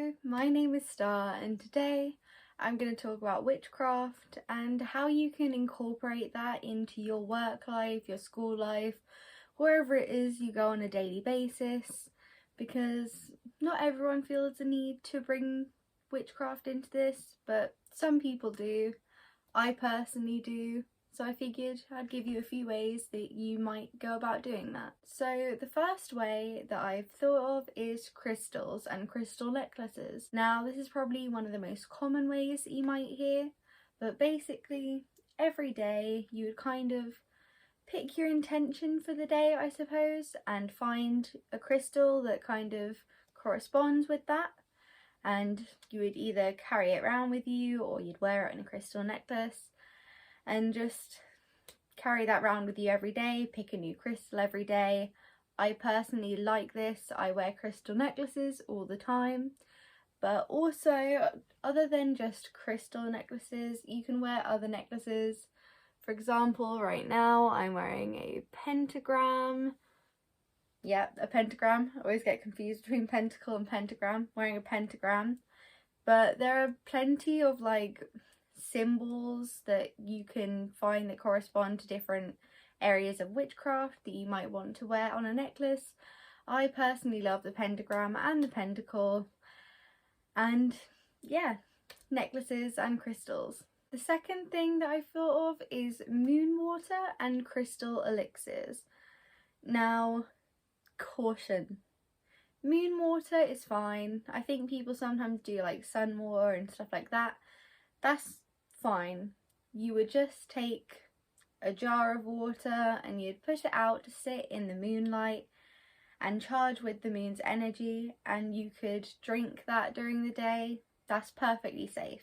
Hello, my name is Star and today I'm going to talk about witchcraft and how you can incorporate that into your work life, your school life, wherever it is you go on a daily basis, because not everyone feels the need to bring witchcraft into this, but some people do. I personally do. So I figured I'd give you a few ways that you might go about doing that. So the first way that I've thought of is crystals and crystal necklaces. Now this is probably one of the most common ways that you might hear, but basically every day you would kind of pick your intention for the day, I suppose, and find a crystal that kind of corresponds with that. And you would either carry it around with you or you'd wear it in a crystal necklace. And just carry that around with you every day, pick a new crystal every day. I personally like this. I wear crystal necklaces all the time, but also other than just crystal necklaces, you can wear other necklaces. For example, right now I'm wearing a pentagram. Yeah, a pentagram. I always get confused between pentacle and pentagram. Wearing a pentagram. But there are plenty of symbols that you can find that correspond to different areas of witchcraft that you might want to wear on a necklace. I personally love the pentagram and the pentacle, and yeah, necklaces and crystals. The second thing that I thought of is moon water and crystal elixirs. Now, caution. Moon water is fine. I think people sometimes do sun water and stuff like that. That's fine. You would just take a jar of water and you'd put it out to sit in the moonlight and charge with the moon's energy, and you could drink that during the day. That's perfectly safe.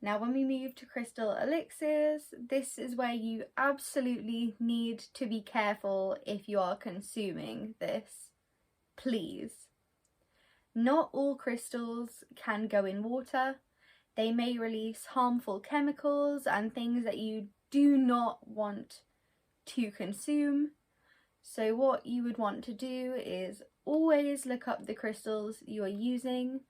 Now when we move to crystal elixirs, this is where you absolutely need to be careful if you are consuming this. Please. Not all crystals can go in water. They may release harmful chemicals and things that you do not want to consume. So what you would want to do is always look up the crystals you are using,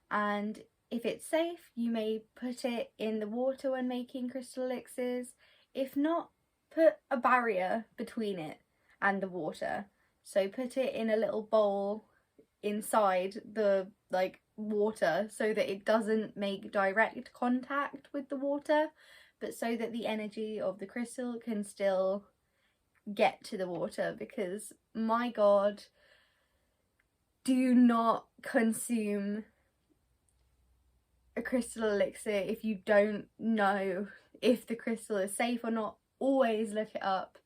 and if it's safe, you may put it in the water when making crystal elixirs. If not, put a barrier between it and the water. So put it in a little bowl inside the water so that it doesn't make direct contact with the water, but so that the energy of the crystal can still get to the water, because my god, do not consume a crystal elixir if you don't know if the crystal is safe or not. Always look it up.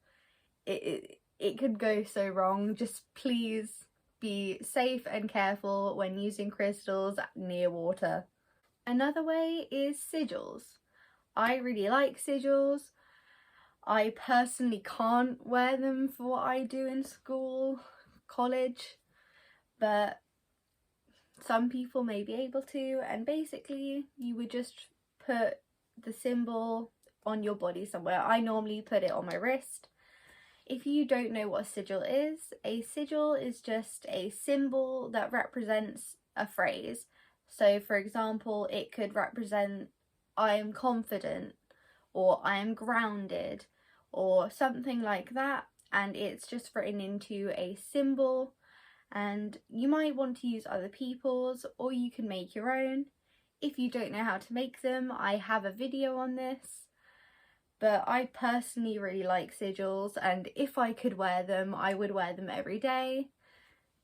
It could go so wrong. Just please be safe and careful when using crystals near water. Another way is sigils. I really like sigils. I personally can't wear them for what I do in school, college, but some people may be able to, and basically you would just put the symbol on your body somewhere. I normally put it on my wrist. If you don't know what a sigil is just a symbol that represents a phrase. So for example, it could represent I am confident, or I am grounded, or something like that, and it's just written into a symbol. And you might want to use other people's, or you can make your own. If you don't know how to make them, I have a video on this. But I personally really like sigils, and if I could wear them, I would wear them every day.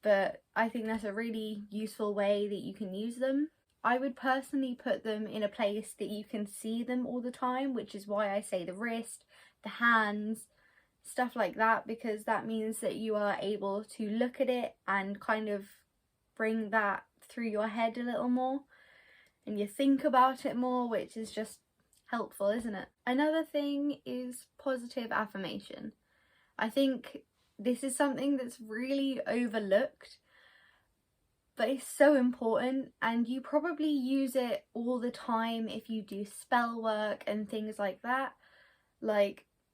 But I think that's a really useful way that you can use them. I would personally put them in a place that you can see them all the time, which is why I say the wrist, the hands, stuff like that, because that means that you are able to look at it and kind of bring that through your head a little more, and you think about it more, which is just helpful, isn't it? Another thing is positive affirmation. I think this is something that's really overlooked, but it's so important, and you probably use it all the time if you do spell work and things like that.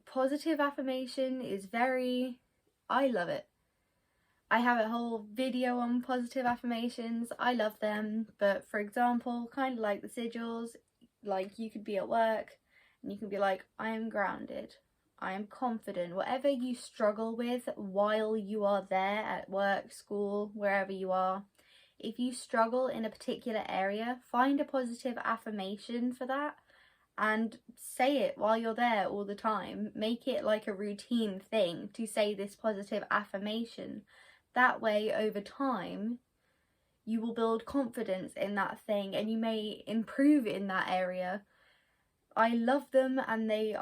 Positive affirmation is I love it. I have a whole video on positive affirmations. I love them, but for example, kind of like the sigils, like you could be at work and you can be like, I am grounded, I am confident. Whatever you struggle with while you are there at work, school, wherever you are, if you struggle in a particular area, find a positive affirmation for that and say it while you're there all the time. Make it like a routine thing to say this positive affirmation. That way, over time, you will build confidence in that thing and you may improve in that area. I love them and they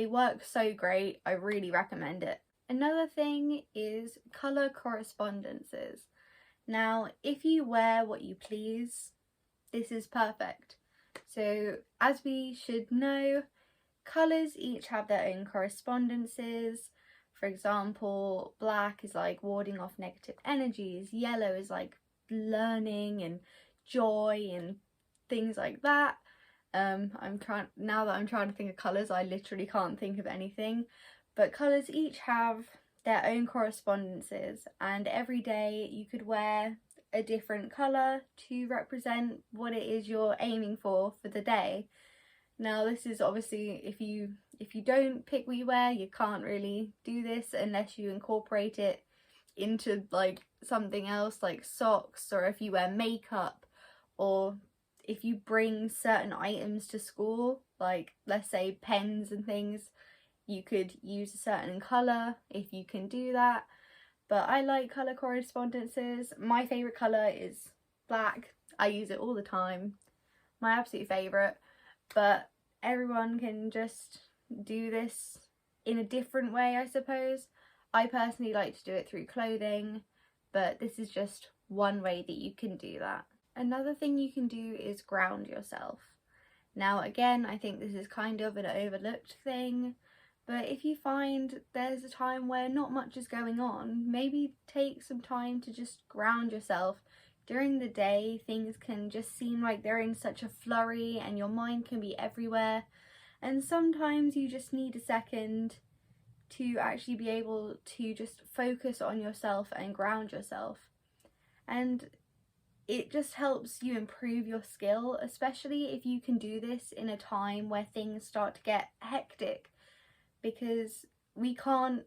work so great. I really recommend it. Another thing is colour correspondences. Now, if you wear what you please, this is perfect. So, as we should know, colours each have their own correspondences. For example, black is like warding off negative energies, yellow is like learning and joy and things like that. Now that I'm trying to think of colours, I literally can't think of anything. But colours each have their own correspondences, and every day you could wear a different colour to represent what it is you're aiming for the day. Now this is obviously, if you don't pick what you wear, you can't really do this unless you incorporate it into like something else like socks, or if you wear makeup, or if you bring certain items to school, like let's say pens and things, you could use a certain colour if you can do that. But I like colour correspondences. My favourite colour is black. I use it all the time. My absolute favourite. But everyone can just do this in a different way, I suppose. I personally like to do it through clothing, but this is just one way that you can do that. Another thing you can do is ground yourself. Now again, I think this is kind of an overlooked thing, but if you find there's a time where not much is going on, maybe take some time to just ground yourself. During the day, things can just seem like they're in such a flurry and your mind can be everywhere. And sometimes you just need a second to actually be able to just focus on yourself and ground yourself. And it just helps you improve your skill, especially if you can do this in a time where things start to get hectic, because we can't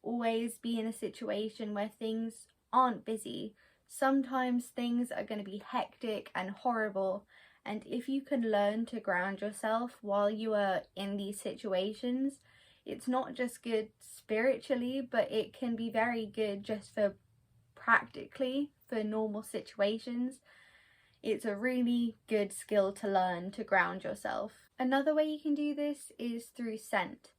always be in a situation where things aren't busy. Sometimes things are going to be hectic and horrible, and if you can learn to ground yourself while you are in these situations, it's not just good spiritually, but it can be very good just for practically for normal situations. It's a really good skill to learn to ground yourself. Another way you can do this is through scent.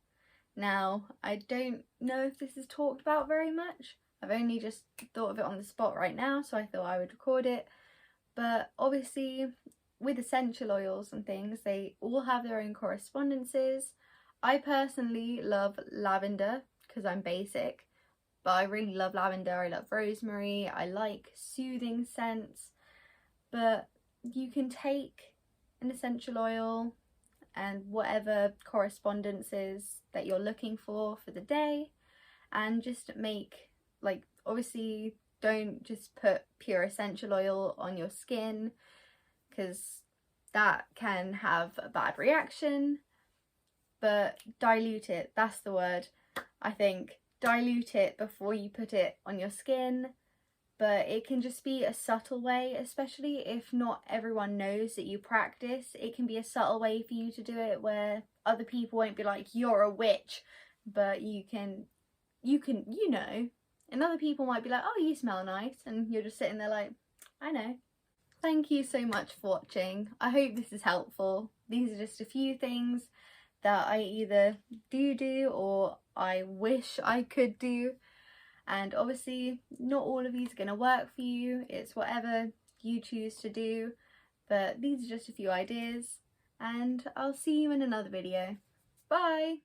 Now, I don't know if this is talked about very much. I've only just thought of it on the spot right now, so I thought I would record it. But obviously, with essential oils and things, they all have their own correspondences. I personally love lavender because I'm basic, but I really love lavender. I love rosemary. I like soothing scents. But you can take an essential oil and whatever correspondences that you're looking for the day, and just make, like, obviously don't just put pure essential oil on your skin because that can have a bad reaction, but dilute it. That's the word, I think. Dilute it before you put it on your skin. But it can just be a subtle way, especially if not everyone knows that you practice. It can be a subtle way for you to do it where other people won't be like, you're a witch, but you know, and other people might be like, oh, you smell nice, and you're just sitting there like, I know. Thank you so much for watching. I hope this is helpful. These are just a few things that I either do or I wish I could do. And obviously not all of these are going to work for you. It's whatever you choose to do. But these are just a few ideas, and I'll see you in another video. Bye!